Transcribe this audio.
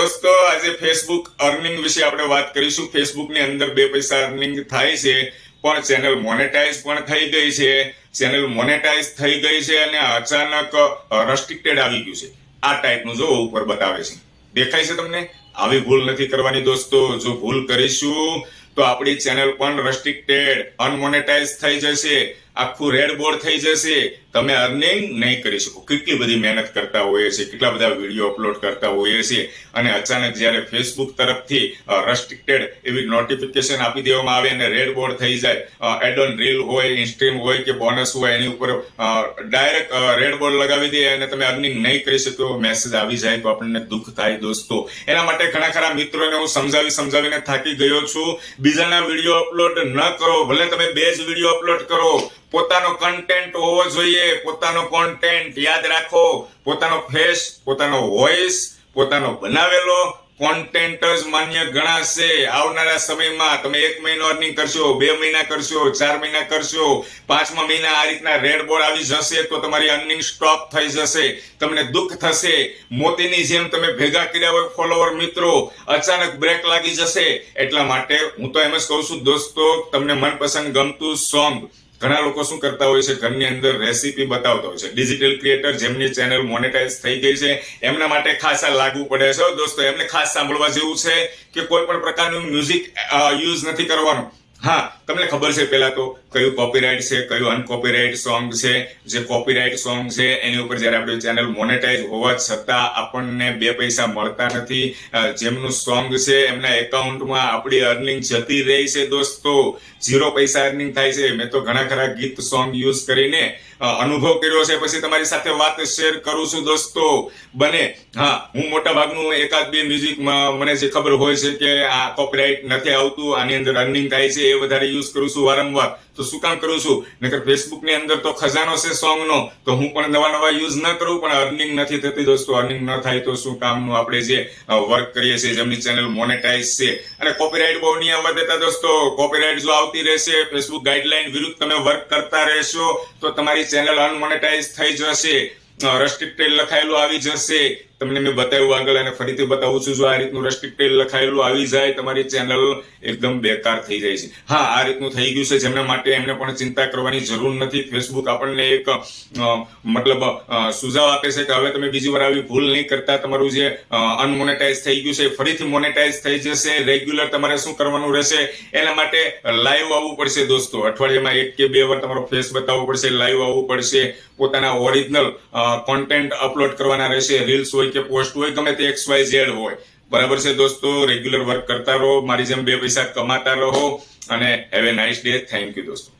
દોસ્તો, આજે Facebook earning વિશે આપણે વાત કરીશું। ફેસબુકની અંદર 2 પૈસા અર્નિંગ થાય છે, પણ ચેનલ મોનેટાઇઝ પણ થઈ ગઈ છે। ચેનલ મોનેટાઇઝ થઈ ગઈ છે અને અચાનક રેસ્ટ્રિક્ટેડ આવી ગયું છે। આ ટાઈપનું જો ઉપર બતાવે છે, દેખાય છે તમને? આવી ભૂલ નથી કરવાની દોસ્તો। જો ભૂલ કરીશું તો આપણી ચેનલ પણ રેસ્ટ્રિક્ટેડ અનમોનેટાઇઝ થઈ જશે, આખું રેડ બોર્ડ થઈ જશે, તમે અર્નિંગ નહીં કરી શકો। કેટલી બધી મહેનત કરતા હોઈએ છીએ, કેટલા બધા વિડીયો અપલોડ કરતા હોઈએ છીએ અને અચાનક જ્યારે ફેસબુક તરફથી રેસ્ટ્રિક્ટેડ એવી નોટિફિકેશન આપી દેવામાં આવે અને રેડ બોર્ડ થઈ જાય, એડ ઓન રીલ હોય, ઇન્સ્ટ્રીમ હોય કે બોનસ હોય, એની ઉપર ડાયરેક્ટ રેડ બોર્ડ લગાવી દે અને તમે અર્નિંગ નહીં કરી શકો, મેસેજ આવી જાય તો આપણને દુઃખ થાય દોસ્તો। એના માટે ઘણા ખરા મિત્રોને હું સમજાવીને થાકી ગયો છું। બીજાના વિડીયો અપલોડ ન કરો, ભલે તમે 2 જ વિડીયો અપલોડ કરો, પોતાનો કન્ટેન્ટ હોવો જોઈએ। પોતાનો કોન્ટેન્ટ યાદ રાખો, પોતાનો ફેસ, પોતાનો વોઇસ, પોતાનો બનાવેલો કોન્ટેન્ટ જ માન્ય ગણાશે। આવનારા સમયમાં તમે 1 મહિનો અર્નિંગ કરશો, 2 મહિના કરશો, 4 મહિના કરશો, 5મા મહિના આ રીતના રેડ બોર્ડ આવી જશે તો તમારી અર્નિંગ સ્ટોપ થઈ જશે, તમને દુઃખ થશે। મોતીની જેમ તમે ભેગા કર્યા હોય ફોલોવર મિત્રો, અચાનક બ્રેક લાગી જશે। એટલા માટે હું તો એમ જ કહું છું દોસ્તો, તમને મનપસંદ ગમતું સોંગ, ઘણા લોકો શું કરતા હોય છે, ઘરની અંદર રેસીપી બતાવતા હોય છે। ડિજિટલ ક્રિએટર જેમની ચેનલ મોનેટાઇઝ થઈ ગઈ છે એમના માટે ખાસ આ લાગુ પડે છે દોસ્તો। એમને ખાસ સાંભળવા જેવું છે કે કોઈ પણ પ્રકારનું મ્યુઝિક યુઝ નથી કરવાનું। હા, તમને ખબર છે પહેલા તો કયું કોપીરાઇટ છે, કયું અનકોપીરાઇટ સોંગ છે। જે કોપીરાઇટ સોંગ છે એની ઉપર જ્યારે આપણી ચેનલ મોનેટાઇઝ હોવા છતાં આપણને 2 પૈસા મળતા નથી, જેમનું સોંગ છે એમના એકાઉન્ટમાં આપણી અર્નિંગ જતી રહી છે દોસ્તો, 0 પૈસા અર્નિંગ થાય છે। મેં તો ઘણા ખરા ગીત સોંગ યુઝ કરીને અનુભવ કર્યો છે, પછી તમારી સાથે વાત શેર કરું છું દોસ્તો। બને હા, હું મોટા ભાગનું 1-2 મ્યુઝિક મને જે ખબર હોય છે કે આ કોપીરાઇટ નથી આવતું, આની અંદર અર્નિંગ થાય છે, એ વધારે યુઝ કરું છું વારંવાર। તો શું કામ કરું છું? નકર ફેસબુક ની અંદર તો ખજાનો છે સોંગનો, તો હું પણ નવા યુઝ ન કરું, પણ અર્નિંગ નથી થતી દોસ્તો। અર્નિંગ ન થાય તો શું કામનું? આપણે જે વર્ક કરીએ છીએ, જેમની ચેનલ મોનેટાઇઝ છે, અને કોપીરાઇટ બહુ નહીં આવવા દેતા દોસ્તો। કોપીરાઇટ જો આવતી રહેશે, ફેસબુક ગાઈડલાઈન વિરુદ્ધ તમે વર્ક કરતા રહેશો તો તમારી ચેનલ અનમોનેટાઇઝ થઈ જશે, રેસ્ટ્રિક્ટેડ લખાયેલું આવી જશે। તમને મેં બતાવ્યું આગળ અને ફરીથી બતાવું છું, જો આ રીતનું રેસ્ટ્રિક્ટેડ લખાયેલું આવી જાય તમારી ચેનલ એકદમ બેકાર થઈ જાય છે। હા, આ રીતનું થઈ ગયું છે જેમના માટે એમને પણ ચિંતા કરવાની જરૂર નથી। ફેસબુક આપણને એક મતલબ સુઝાવ આપે છે કે હવે તમે બીજી વાર આવી ભૂલ નહીં કરતા। તમારું જે અનમોનેટાઇઝ થઈ ગયું છે ફરીથી મોનેટાઇઝ થઈ જશે। રેગ્યુલર તમારે શું કરવાનું રહેશે? એના માટે લાઈવ આવવું પડશે દોસ્તો। અઠવાડિયામાં 1 કે 2 વાર તમારો ફેસ બતાવવો પડશે, લાઈવ આવવું પડશે, પોતાના ઓરિજિનલ કોન્ટેન્ટ અપલોડ કરવાના રહેશે, રીલ્સ હોય કે પોસ્ટ હોય, ગમે તે XYZ હોય, બરાબર છે દોસ્તો। રેગ્યુલર વર્ક કરતા રહો, મારી જેમ 2 પૈસા કમાતા રહો અને have a nice day. Thank you દોસ્તો।